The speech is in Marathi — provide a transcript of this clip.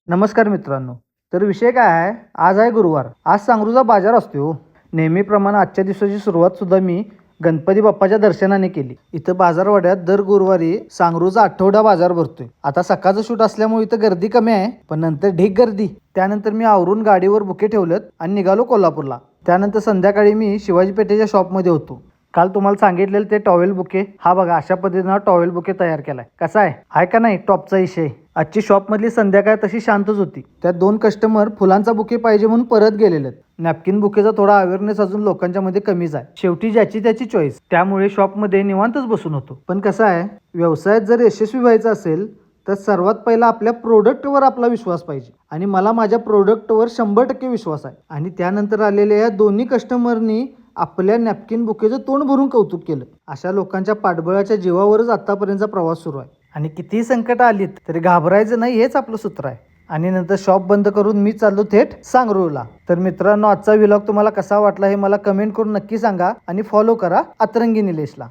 नमस्कार मित्रांनो. तर विषय काय आहे, आज आहे गुरुवार. आज सांगरूचा बाजार असतो हो. नेहमीप्रमाणे आजच्या दिवसाची सुरुवात सुद्धा मी गणपती बाप्पाच्या दर्शनाने केली. इथं बाजारवाड्यात दर गुरुवारी सांगरूचा आठवडा बाजार भरतोय. आता सकाळचं शूट असल्यामुळे इथं गर्दी कमी आहे, पण नंतर ढीक गर्दी. त्यानंतर मी आवरून गाडीवर बुके ठेवलेत आणि निघालो कोल्हापूरला. त्यानंतर संध्याकाळी मी शिवाजी पेठेच्या शॉपमध्ये होतो. काल तुम्हाला सांगितलेलं ते टॉवेल बुके, हा बघा अशा पद्धतीनं टॉवेल बुके तयार केलाय. कसा आहे का नाही टॉपचा विषय. आजची शॉपमधली संध्याकाळ तशी शांतच होती. त्यात 2 कस्टमर फुलांचा बुके पाहिजे म्हणून परत गेलेले. नॅपकिन बुकेचा थोडा अवेअरनेस अजून लोकांच्या मध्ये कमीच आहे. शेवटी ज्याची त्याची चॉईस, त्यामुळे शॉपमध्ये निवांतच बसून होतो. पण कसं आहे, व्यवसायात जर यशस्वी व्हायचं असेल तर सर्वात पहिला आपल्या प्रोडक्टवर आपला विश्वास पाहिजे. आणि मला माझ्या प्रोडक्टवर 100% विश्वास आहे. आणि त्यानंतर आलेल्या या दोन्ही कस्टमरनी आपल्या नॅपकिन बुकेचं तोंड भरून कौतुक केलं. अशा लोकांच्या पाठबळाच्या जीवावरच आतापर्यंतचा प्रवास सुरू आहे. आणि कितीही संकट आलीत तरी घाबरायचं नाही, हेच आपलं सूत्र आहे. आणि नंतर शॉप बंद करून मी चाललो थेट सांगरूळला. तर मित्रांनो, आजचा व्लॉग तुम्हाला कसा वाटला हे मला कमेंट करून नक्की सांगा आणि फॉलो करा अतरंगी निलेशला.